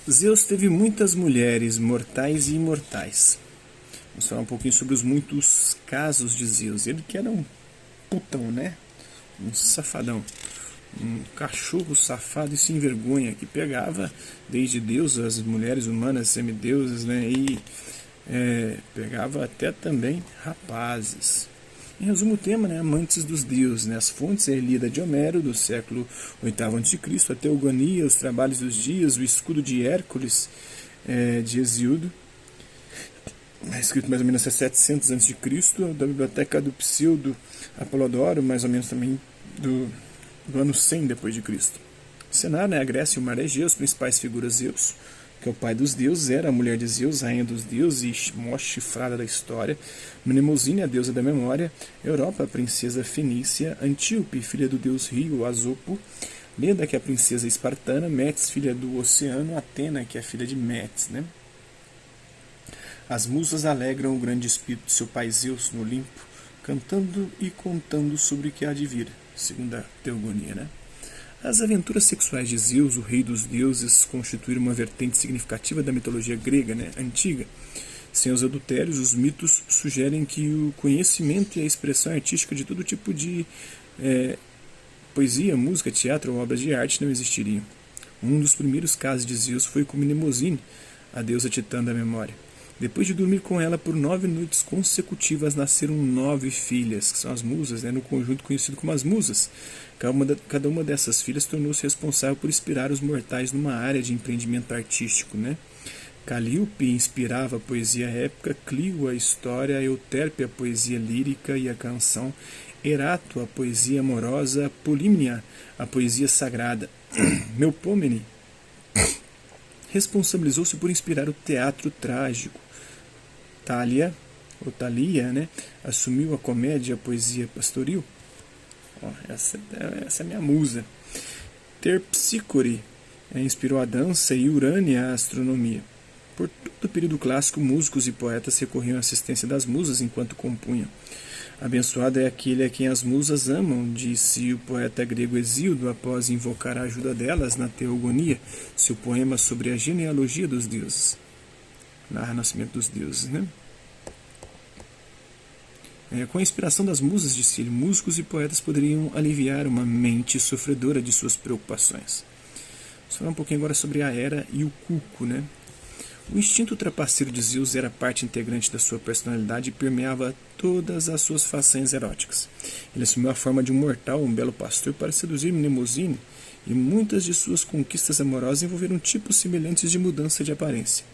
Zeus teve muitas mulheres, mortais e imortais. Vamos falar um pouquinho sobre os muitos casos de Zeus. Ele que era um putão, né? Um safadão. Um cachorro safado e sem vergonha, que pegava desde deusas, as mulheres humanas, semideusas, né? E pegava até também rapazes. Em resumo, o tema, né, amantes dos deuses, né, as fontes, a Ilíada de Homero, do século VIII a.C., a Teogonia, os trabalhos dos dias, o escudo de Hércules, de Hesíodo, escrito mais ou menos há 700 a.C., da biblioteca do Pseudo Apolodoro, mais ou menos também do ano 100 depois de Cristo. O cenário, né, a Grécia e o Mar Egeu, as principais figuras Zeus, que é o pai dos deuses, era a mulher de Zeus, rainha dos deuses e mó chifrada da história. Mnemosine, a deusa da memória. Europa, a princesa fenícia. Antíope, filha do deus Rio, Asopo. Leda, que é a princesa espartana. Metis, filha do oceano. Atena, que é a filha de Metis, né? As musas alegram o grande espírito de seu pai Zeus no Olimpo, cantando e contando sobre o que há de vir, segundo a Teogonia, né? As aventuras sexuais de Zeus, o rei dos deuses, constituíram uma vertente significativa da mitologia grega, né, antiga. Sem os adultérios, os mitos sugerem que o conhecimento e a expressão artística de todo tipo de poesia, música, teatro ou obras de arte não existiriam. Um dos primeiros casos de Zeus foi com Mnemosine, a deusa titã da memória. Depois de dormir com ela por 9 noites consecutivas, nasceram 9 filhas, que são as musas, né, no conjunto conhecido como as musas. Cada uma dessas filhas tornou-se responsável por inspirar os mortais numa área de empreendimento artístico, né? Calíope inspirava a poesia épica, Clio a história, Euterpe a poesia lírica e a canção, Erato a poesia amorosa, Polímnia a poesia sagrada. Melpomene responsabilizou-se por inspirar o teatro trágico. Thalia, né, assumiu a comédia, a poesia pastoril. Essa é a minha musa. Terpsícore inspirou a dança e Urânia a astronomia. Por todo o período clássico, músicos e poetas recorriam à assistência das musas enquanto compunham. Abençoado é aquele a quem as musas amam, disse o poeta grego Hesíodo após invocar a ajuda delas na Teogonia, seu poema sobre a genealogia dos deuses. Narra o nascimento dos deuses, né? Com a inspiração das musas de Sírio, músicos e poetas poderiam aliviar uma mente sofredora de suas preocupações. Vamos falar um pouquinho agora sobre a Hera e o Cuco, né? O instinto trapaceiro de Zeus era parte integrante da sua personalidade e permeava todas as suas façanhas eróticas. Ele assumiu a forma de um mortal, um belo pastor, para seduzir Mnemosine, e muitas de suas conquistas amorosas envolveram tipos semelhantes de mudança de aparência.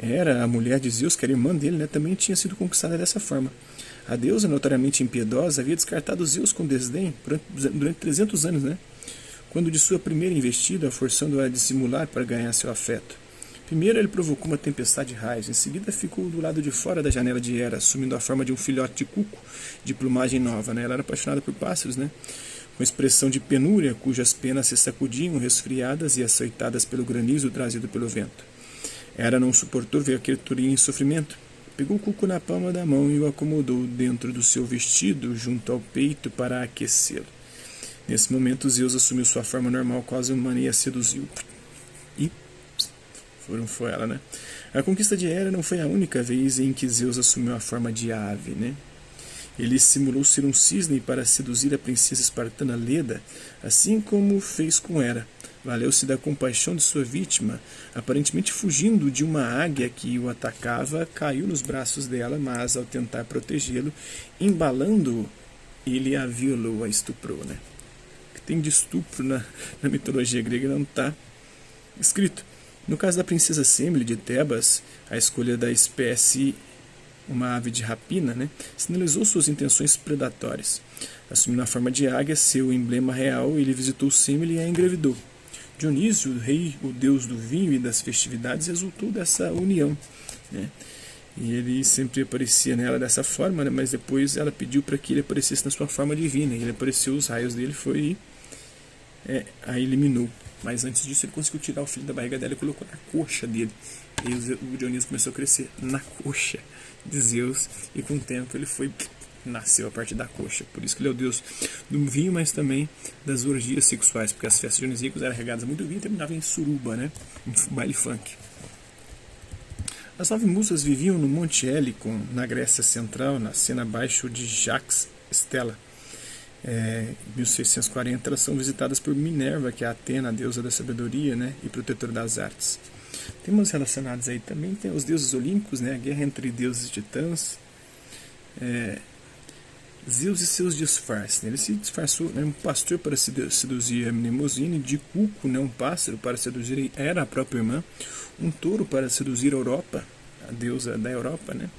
Hera, a mulher de Zeus, que era irmã dele, né, também tinha sido conquistada dessa forma. A deusa, notoriamente impiedosa, havia descartado Zeus com desdém durante 300 anos, né? Quando de sua primeira investida, forçando-a a dissimular para ganhar seu afeto. Primeiro ele provocou uma tempestade de raios, em seguida ficou do lado de fora da janela de Hera, assumindo a forma de um filhote de cuco de plumagem nova, né? Ela era apaixonada por pássaros, né? Com expressão de penúria, cujas penas se sacudiam, resfriadas e açoitadas pelo granizo trazido pelo vento. Hera não suportou ver a criatura em sofrimento. Pegou o cuco na palma da mão e o acomodou dentro do seu vestido, junto ao peito, para aquecê-lo. Nesse momento, Zeus assumiu sua forma normal, quase humana, e a seduziu. E foi ela, né? A conquista de Hera não foi a única vez em que Zeus assumiu a forma de ave, né? Ele simulou ser um cisne para seduzir a princesa espartana Leda, assim como fez com Hera. Valeu-se da compaixão de sua vítima, aparentemente fugindo de uma águia que o atacava, caiu nos braços dela, mas ao tentar protegê-lo, embalando-o, ele a violou, a estuprou, né? O que tem de estupro na mitologia grega não está escrito. No caso da princesa Semele de Tebas, a escolha da espécie, uma ave de rapina, né, sinalizou suas intenções predatórias. Assumindo a forma de águia, seu emblema real, ele visitou Semele e a engravidou. Dionísio, o rei, o deus do vinho e das festividades, resultou dessa união, né? E ele sempre aparecia nela dessa forma, né? Mas depois ela pediu para que ele aparecesse na sua forma divina. E ele apareceu, os raios dele foi a eliminou. Mas antes disso ele conseguiu tirar o filho da barriga dela e colocou na coxa dele. E o Dionísio começou a crescer na coxa de Zeus. E com o tempo ele foi nasceu a partir da coxa. Por isso que ele é o deus do vinho, mas também das orgias sexuais, porque as festas dionisíacas eram regadas muito vinho e terminavam em suruba, né? Em baile funk. As 9 musas viviam no Monte Helicon, na Grécia Central, na cena abaixo de Jacques Stella. Em 1640 elas são visitadas por Minerva, que é a Atena, a deusa da sabedoria, né, e protetora das artes. Temas relacionados aí também tem os deuses olímpicos, né, a guerra entre deuses e titãs. Zeus e seus disfarces, né? Ele se disfarçou, né, um pastor para seduzir a Mnemosine, de Cuco, né, um pássaro para seduzir Hera, a própria irmã, um touro para seduzir a Europa, a deusa da Europa, né?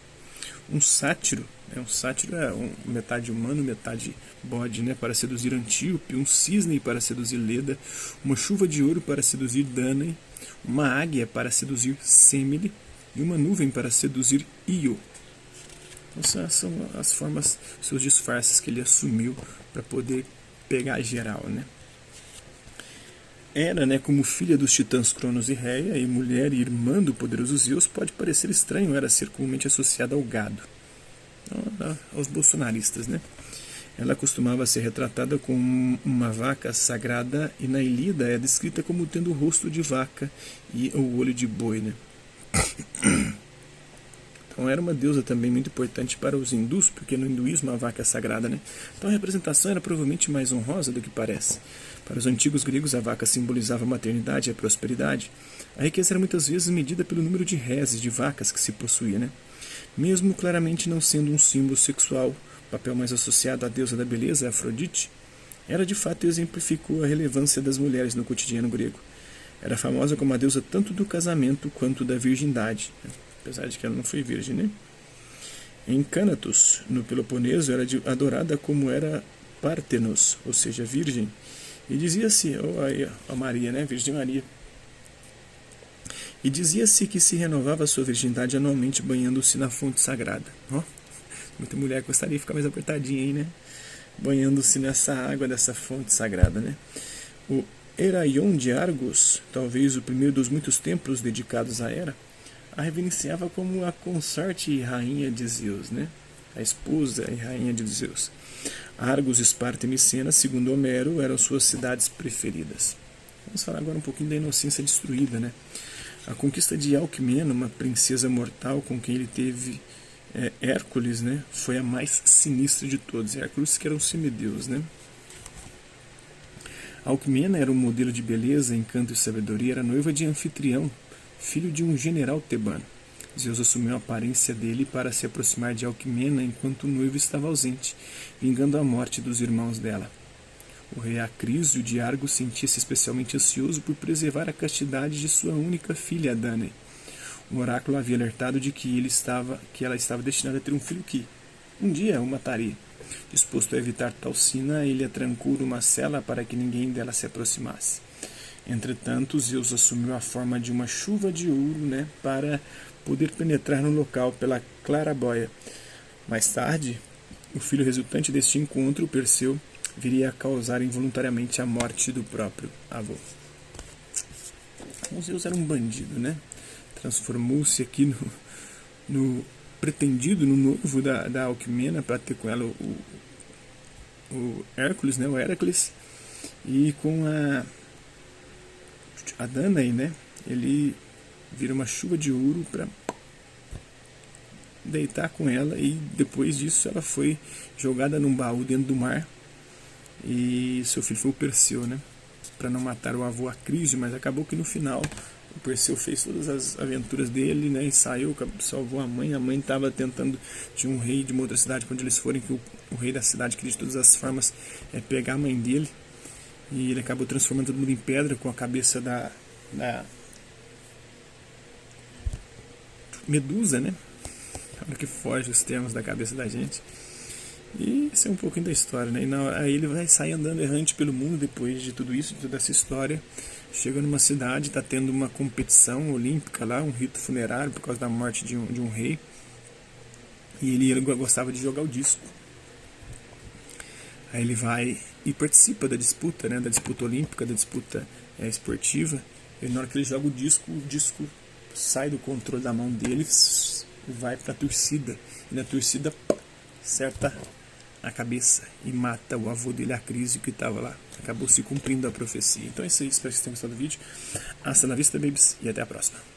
Um sátiro é metade humano, metade bode, né, para seduzir Antíope, um cisne para seduzir Leda, uma chuva de ouro para seduzir Danae, uma águia para seduzir Semele e uma nuvem para seduzir Io. Então, são as formas, seus disfarces que ele assumiu para poder pegar geral, né? Hera, né, como filha dos titãs Cronos e Reia, e mulher e irmã do poderoso Zeus, pode parecer estranho Hera ser comumente associada ao gado, aos bolsonaristas, né? Ela costumava ser retratada como uma vaca sagrada e na Ilíada é descrita como tendo o rosto de vaca e o olho de boi, né? Então era uma deusa também muito importante para os hindus, porque no hinduísmo a vaca é sagrada, né? Então a representação era provavelmente mais honrosa do que parece. Para os antigos gregos a vaca simbolizava a maternidade e a prosperidade. A riqueza era muitas vezes medida pelo número de reses, de vacas que se possuía, né? Mesmo claramente não sendo um símbolo sexual, o papel mais associado à deusa da beleza, Afrodite, ela de fato exemplificou a relevância das mulheres no cotidiano grego. Era famosa como a deusa tanto do casamento quanto da virgindade, né? Apesar de que ela não foi virgem, né? Em Cânatos, no Peloponeso, era adorada como era Pártenos, ou seja, virgem. E dizia-se, a Maria, né? Virgem Maria. E dizia-se que se renovava a sua virgindade anualmente banhando-se na fonte sagrada. Muita mulher gostaria de ficar mais apertadinha aí, né? Banhando-se nessa água dessa fonte sagrada, né? O Heraion de Argos, talvez o primeiro dos muitos templos dedicados a Hera, a reverenciava como a consorte e rainha de Zeus, né? A esposa e rainha de Zeus. Argos, Esparta e Micena, segundo Homero, eram suas cidades preferidas. Vamos falar agora um pouquinho da inocência destruída, né? A conquista de Alcmena, uma princesa mortal com quem ele teve Hércules, né? Foi a mais sinistra de todas. Hércules, que era um semideus, né? Alcmena era um modelo de beleza, encanto e sabedoria, era noiva de Anfitrião, filho de um general tebano. Zeus assumiu a aparência dele para se aproximar de Alcmena enquanto o noivo estava ausente, vingando a morte dos irmãos dela. O rei Acrísio de Argos sentia-se especialmente ansioso por preservar a castidade de sua única filha, Danae. O oráculo havia alertado de que ela estava destinada a ter um filho que, um dia, o mataria. Disposto a evitar tal sina, ele a trancou numa cela para que ninguém dela se aproximasse. Entretanto, Zeus assumiu a forma de uma chuva de ouro, né, para poder penetrar no local pela clarabóia. Mais tarde, o filho resultante deste encontro, Perseu, viria a causar involuntariamente a morte do próprio avô. Então, Zeus era um bandido, né? Transformou-se aqui no pretendido, no noivo da Alcmena, para ter com ela o Hércules, né, o Heracles, e com a Danae, né, ele vira uma chuva de ouro para deitar com ela, e depois disso ela foi jogada num baú dentro do mar, e seu filho foi o Perseu, né, para não matar o avô Acrísio, mas acabou que no final o Perseu fez todas as aventuras dele, né, e saiu, salvou a mãe estava tentando, de um rei de uma outra cidade, quando eles forem, que o rei da cidade queria de todas as formas pegar a mãe dele, e ele acabou transformando todo mundo em pedra com a cabeça da Medusa, né? Olha que foge os termos da cabeça da gente. E isso é um pouquinho da história, né? Aí ele vai sair andando errante pelo mundo depois de tudo isso, de toda essa história. Chega numa cidade, está tendo uma competição olímpica lá, um rito funerário por causa da morte de um rei. E ele gostava de jogar o disco. Aí ele vai e participa da disputa, né? Da disputa olímpica, da disputa esportiva. E na hora que ele joga o disco sai do controle da mão dele e vai para a torcida. E na torcida acerta a cabeça e mata o avô dele, Acrisio, que estava lá. Acabou se cumprindo a profecia. Então é isso aí, espero que vocês tenham gostado do vídeo. Hasta la vista, babies, e até a próxima.